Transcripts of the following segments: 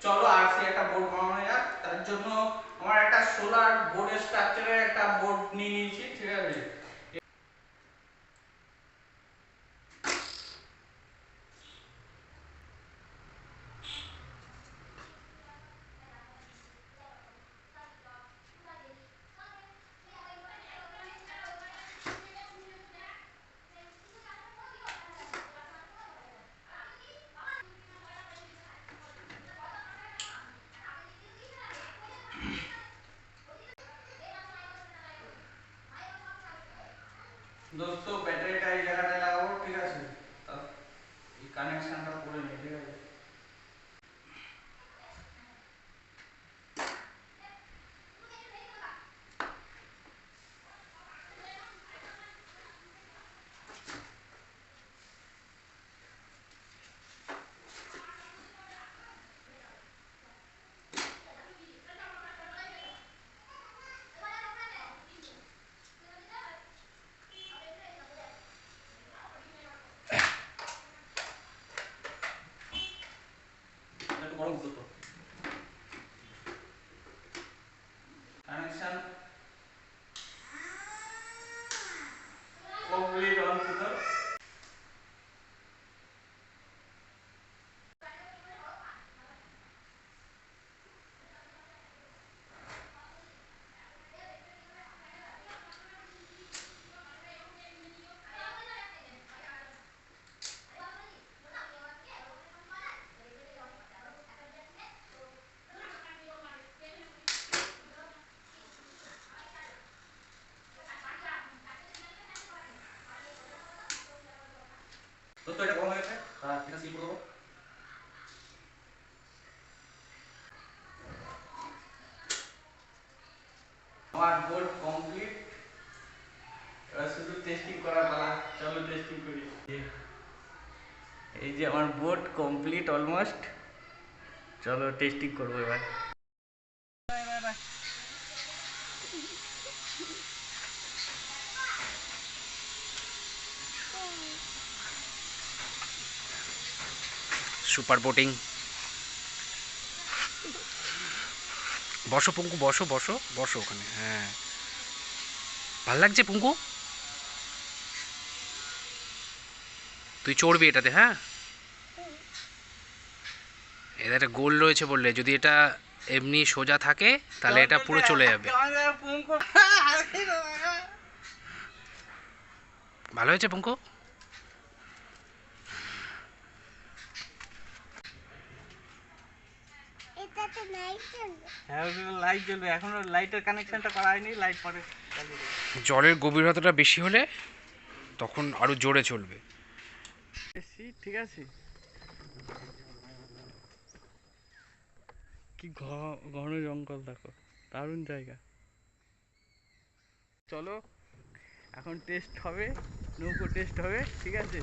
চলো আরসি একটা বোর্ড বানানো যাক। তার জন্য আমার একটা সোলার বোর্ড স্ট্রাকচারের একটা বোর্ড নিয়ে নিয়েছি, ঠিক আছে। দোস্ত ব্যাটারিটা এই জায়গাটায় লাগাবো, ঠিক আছে। এই কানেকশনটা করে নিই, ঠিক আছে। একটু গরম তো connection complete on to the. দোস্ত এটা গরম হয়ে গেছে, এটা সিল করে দেবো। আমার বোর্ড কমপ্লিট, এবার শুধু টেস্টিং করার পালা। চলো টেস্টিং করি। এই যে আমার বোর্ড কমপ্লিট অলমোস্ট, চলো টেস্টিং করবো এবার। Super boating. বসো পঙ্কু, বসো বসো বসো ওখানে। হ্যাঁ, ভাল লাগছে পঙ্কু? তুই চড়বি এটাতে? হ্যাঁ, এটা একটা গোল রয়েছে বললে, যদি এটা এমনি সোজা থাকে তাহলে এটা পুরো চলে যাবে। ভালো হয়েছে পঙ্কু? হ্যাঁ লাইট জ্বলবে, এখনো লাইটের কানেকশনটা করা হয়নি, লাইট পরে চালিয়ে দেবো। জলের গভীরতাটা বেশি হলে তখন আরো জোরে চলবে। ঠিক আছে। কি ঘন জঙ্গল দেখো, দারুণ জায়গা। চলো এখন টেস্ট হবে, নৌকো টেস্ট হবে, ঠিক আছে।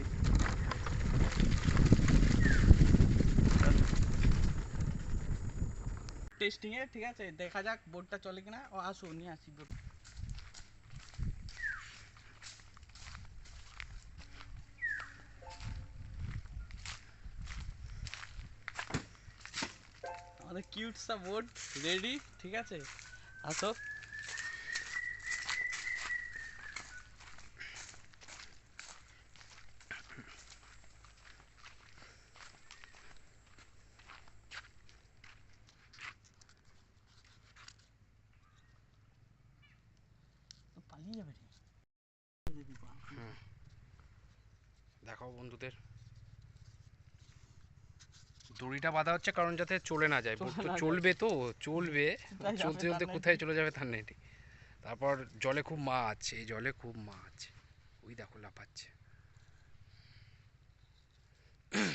টেস্টিং এ ঠিক আছে, দেখা যাক বোর্ডটা চলে কিনা। ও আসো নিয়ে আসি বোর্ড। আমাদের কিউট সা বোর্ড রেডি, ঠিক আছে। আসো। পালিয়ে যাবে রে। দেখাও বন্ধুদের। দড়িটা বাঁধা হচ্ছে কারণ যাতে চলে না যায়, বোট তো চলবে, তো চলবে, চলতে চলতে কোথায় চলে যাবে তার নেই ঠিক। তারপর জলে খুব মাছ, এই জলে খুব মাছ, ওই দেখো লাফাচ্ছে।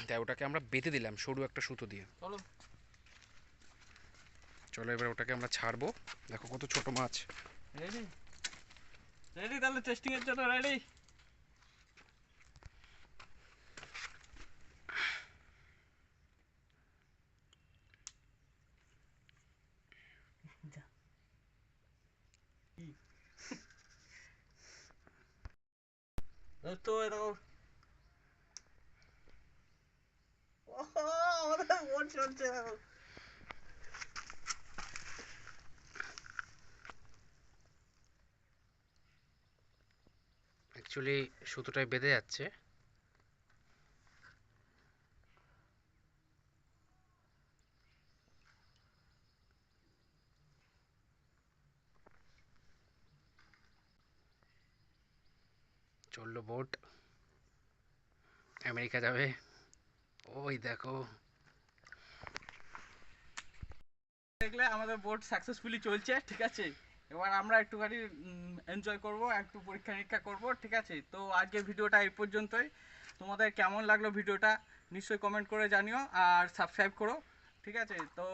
তাই ওটাকে আমরা বেঁধে দিলাম সরু একটা সুতো দিয়ে। চলো চলো এবার ওটাকে আমরা ছাড়বো। দেখো কত ছোট মাছ। রেডি রেডি, তাহলে টেস্টিং এর জন্য রেডি। তো এরকম আমাদের বোট চলছে এখন। অ্যাকচুয়ালি সুতোটায় বেঁধে যাচ্ছে। চললো বোট, আমেরিকা যাবে। ওই দেখো, দেখলে আমাদের বোট সাকসেসফুলি চলছে, ঠিক আছে। এবার আমরা একটুখানি এনজয় করব, একটু পরীক্ষা নিরীক্ষা করব, ঠিক আছে। তো আজকের ভিডিওটা এই পর্যন্তই। তোমাদের কেমন লাগলো ভিডিওটা নিশ্চয়ই কমেন্ট করে জানিও, আর সাবস্ক্রাইব করো, ঠিক আছে। তো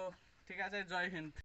ঠিক আছে, জয় হিন্দ।